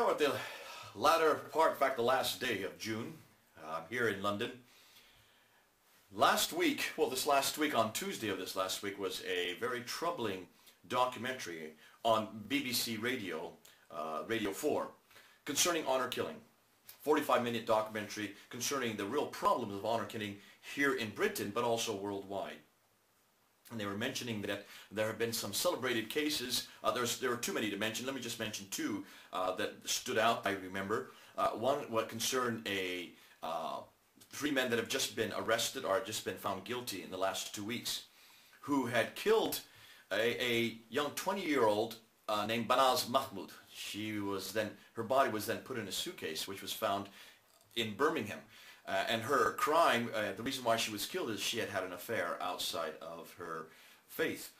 are at the latter part, in fact the last day of June, here in London. This last week, on Tuesday of this last week, was a very troubling documentary on BBC Radio, Radio 4, concerning honor killing. 45-minute documentary concerning the real problems of honor killing here in Britain, but also worldwide. And they were mentioning that there have been some celebrated cases. There are too many to mention. Let me just mention two that stood out, I remember. One what concerned three men that have just been arrested or just been found guilty in the last 2 weeks, who had killed a young 20-year-old named Banaz Mahmoud. Her body was then put in a suitcase, which was found in Birmingham. And her crime, the reason why she was killed is she had had an affair outside of her faith.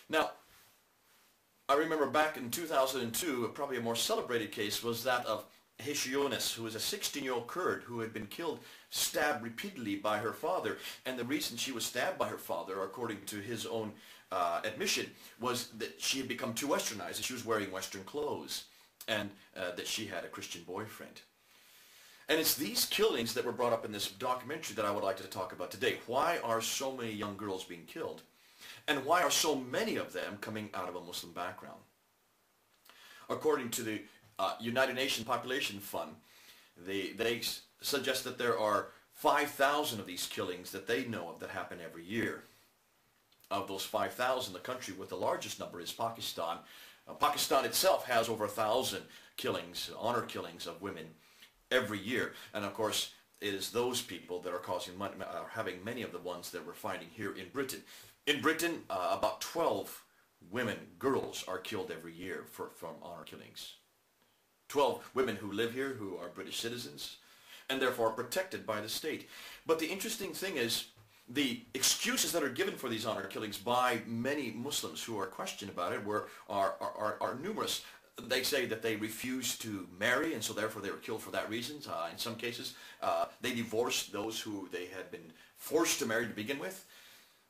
Now, I remember back in 2002, probably a more celebrated case was that of Heshu Yunus, who was a 16-year-old Kurd who had been killed, stabbed repeatedly by her father. And the reason she was stabbed by her father, according to his own admission, was that she had become too westernized, that she was wearing Western clothes, and that she had a Christian boyfriend. And it's these killings that were brought up in this documentary that I would like to talk about today. Why are so many young girls being killed? And why are so many of them coming out of a Muslim background? According to the United Nations Population Fund, they suggest that there are 5,000 of these killings that they know of that happen every year. Of those 5,000, the country with the largest number is Pakistan. Pakistan itself has over 1,000 killings, honor killings of women every year. And of course, it is those people that are having many of the ones that we're finding here in Britain. In Britain, about 12 women, girls, are killed every year from honor killings. 12 women who live here, who are British citizens, and therefore protected by the state. But the interesting thing is, the excuses that are given for these honor killings by many Muslims who are questioned about it are numerous. They say that they refused to marry, and so therefore they were killed for that reason. In some cases, they divorced those who they had been forced to marry to begin with.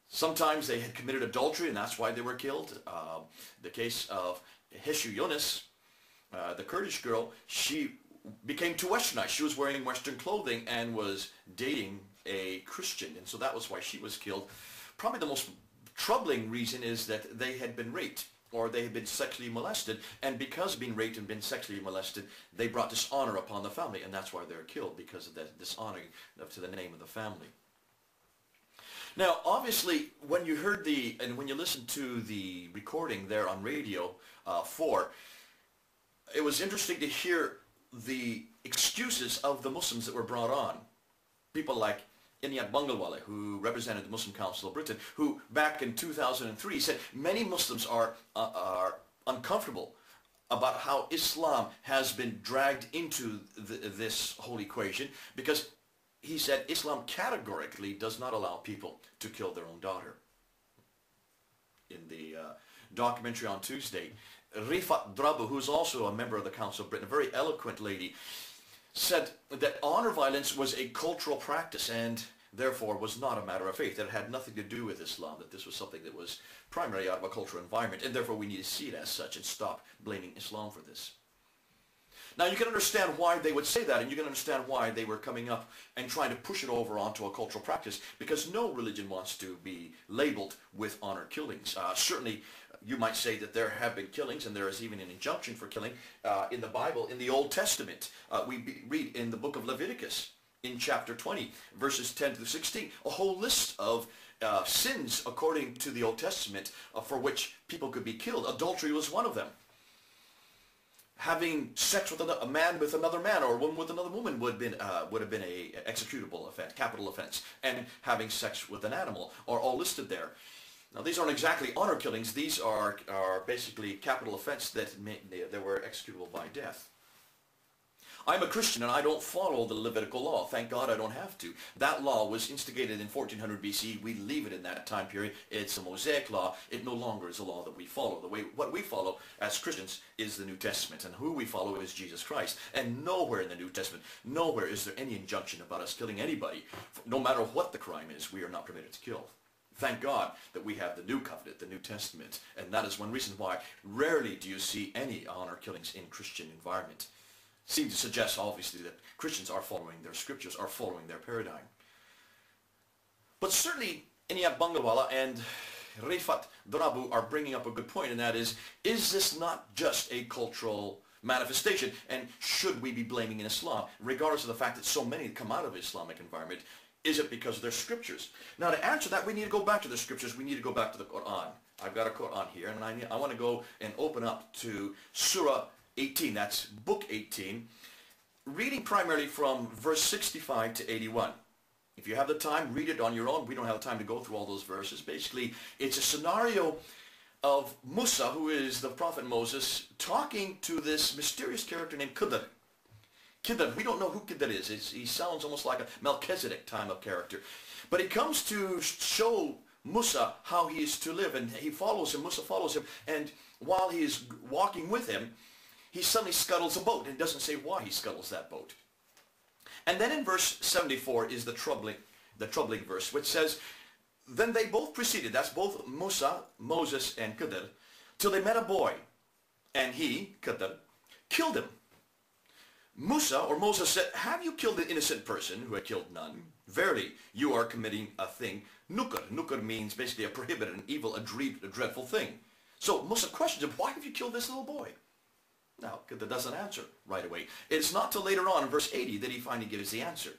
Sometimes they had committed adultery, and that's why they were killed. The case of Heshu Yunus, the Kurdish girl, she became too westernized. She was wearing Western clothing and was dating a Christian, and so that was why she was killed. Probably the most troubling reason is that they had been raped, or they had been sexually molested, and because of being raped and been sexually molested, they brought dishonor upon the family, and that's why they're killed, because of that dishonoring to the name of the family. Now, obviously, when you heard when you listened to the recording there on Radio 4, it was interesting to hear the excuses of the Muslims that were brought on. People like Inayat Bangalwala, who represented the Muslim Council of Britain, who back in 2003 said many Muslims are uncomfortable about how Islam has been dragged into this whole equation, because he said Islam categorically does not allow people to kill their own daughter. In the documentary on Tuesday, Rifat Drabu, who's also a member of the Council of Britain, a very eloquent lady, said that honor violence was a cultural practice and therefore was not a matter of faith, that it had nothing to do with Islam, that this was something that was primarily out of a cultural environment, and therefore we need to see it as such and stop blaming Islam for this. Now you can understand why they would say that, and you can understand why they were coming up and trying to push it over onto a cultural practice, because no religion wants to be labeled with honor killings. Certainly you might say that there have been killings, and there is even an injunction for killing in the Bible, in the Old Testament. We read in the book of Leviticus, in chapter 20, verses 10 through 16, a whole list of sins according to the Old Testament for which people could be killed. Adultery was one of them. Having sex with a man with another man, or a woman with another woman would have been a executable offense, capital offense, and having sex with an animal are all listed there. Now these aren't exactly honor killings. These are basically capital offense that were executable by death. I'm a Christian and I don't follow the Levitical law. Thank God I don't have to. That law was instigated in 1400 BC. We leave it in that time period. It's a Mosaic law. It no longer is a law that we follow. What we follow as Christians is the New Testament, and who we follow is Jesus Christ. And nowhere in the New Testament, nowhere is there any injunction about us killing anybody. No matter what the crime is, we are not permitted to kill. Thank God that we have the New Covenant, the New Testament, and that is one reason why rarely do you see any honor killings in Christian environment. Seems to suggest, obviously, that Christians are following their scriptures, are following their paradigm. But certainly, Iniak Bangawala and Refat Drabu are bringing up a good point, and that is this not just a cultural manifestation, and should we be blaming in Islam, regardless of the fact that so many come out of the Islamic environment? Is it because of their scriptures? Now, to answer that, we need to go back to the scriptures. We need to go back to the Qur'an. I've got a Qur'an here, and I want to go and open up to Surah 18. That's Book 18, reading primarily from verse 65 to 81. If you have the time, read it on your own. We don't have time to go through all those verses. Basically, it's a scenario of Musa, who is the prophet Moses, talking to this mysterious character named Khidr. Khidr, we don't know who Khidr is. He sounds almost like a Melchizedek type of character. But he comes to show Musa how he is to live, and he follows him. Musa follows him, and while he is walking with him, he suddenly scuttles a boat, and it doesn't say why he scuttles that boat. And then in verse 74 is the troubling verse, which says, then they both proceeded, that's both Musa, Moses, and Khidr, till they met a boy, and he, Khidr, killed him. Musa, or Moses, said, have you killed an innocent person who had killed none? Verily, you are committing a thing. Nukr. Nukr means basically a prohibited, an evil, a dreadful thing. So Musa questions him, why have you killed this little boy? Now, Khidr doesn't answer right away. It's not till later on in verse 80 that he finally gives the answer.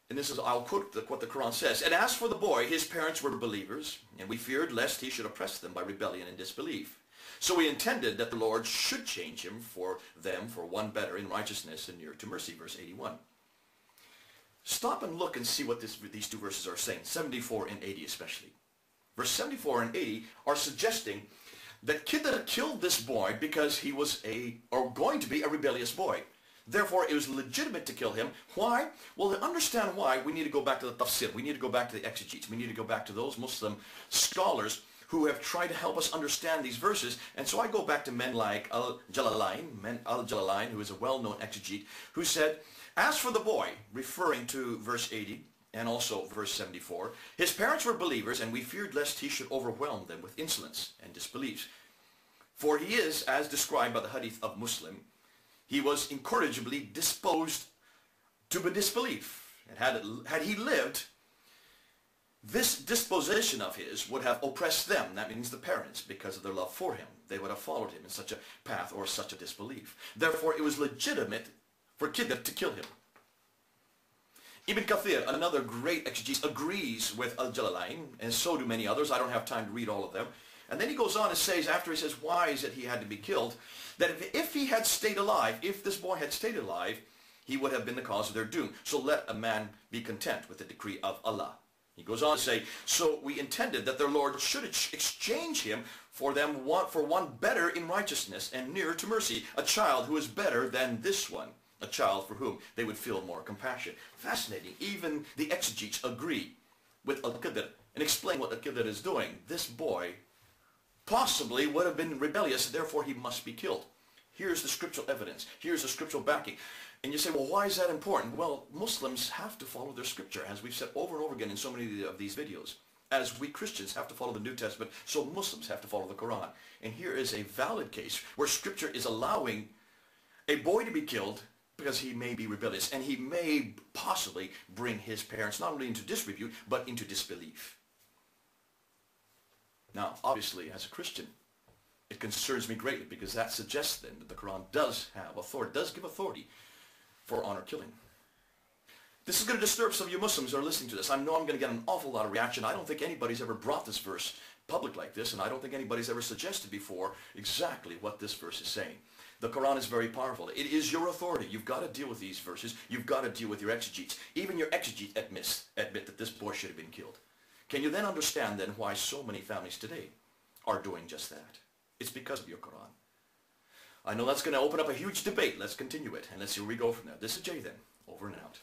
And this is, I'll quote what the Quran says. And as for the boy, his parents were believers, and we feared lest he should oppress them by rebellion and disbelief. So we intended that the Lord should change him for them for one better in righteousness and near to mercy, verse 81. Stop and look and see what these two verses are saying, 74 and 80 especially. Verse 74 and 80 are suggesting that Khidr killed this boy because he was going to be a rebellious boy. Therefore, it was legitimate to kill him. Why? Well, to understand why, we need to go back to the tafsir. We need to go back to the exegetes. We need to go back to those Muslim scholars who have tried to help us understand these verses. And so I go back to men like Al-Jalalain, who is a well-known exegete, who said, as for the boy, referring to verse 80 and also verse 74, his parents were believers, and we feared lest he should overwhelm them with insolence and disbelief. For he is, as described by the hadith of Muslim, he was incorrigibly disposed to disbelief. And had he lived, this disposition of his would have oppressed them, that means the parents, because of their love for him. They would have followed him in such a path or such a disbelief. Therefore, it was legitimate for Khidr to kill him. Ibn Kathir, another great exegete, agrees with Al-Jalalain, and so do many others. I don't have time to read all of them. And then he goes on and says, after he says why is it he had to be killed, that if he had stayed alive, if this boy had stayed alive, he would have been the cause of their doom. So let a man be content with the decree of Allah. He goes on to say, so we intended that their Lord should exchange him for one better in righteousness and nearer to mercy, a child who is better than this one, a child for whom they would feel more compassion. Fascinating. Even the exegetes agree with Al-Khidr and explain what Al-Khidr is doing. This boy possibly would have been rebellious, therefore he must be killed. Here's the scriptural evidence. Here's the scriptural backing. And you say, well, why is that important? Well, Muslims have to follow their scripture, as we've said over and over again in so many of these videos. As we Christians have to follow the New Testament, so Muslims have to follow the Quran. And here is a valid case where scripture is allowing a boy to be killed because he may be rebellious, and he may possibly bring his parents not only into disrepute, but into disbelief. Now, obviously, as a Christian, it concerns me greatly because that suggests then that the Quran does have authority, does give authority for honor killing. This is going to disturb some of you Muslims who are listening to this. I know I'm going to get an awful lot of reaction. I don't think anybody's ever brought this verse public like this, and I don't think anybody's ever suggested before exactly what this verse is saying. The Quran is very powerful. It is your authority. You've got to deal with these verses. You've got to deal with your exegetes. Even your exegetes admit that this boy should have been killed. Can you then understand then why so many families today are doing just that? It's because of your Quran. I know that's going to open up a huge debate. Let's continue it, and let's see where we go from there. This is Jay then, over and out.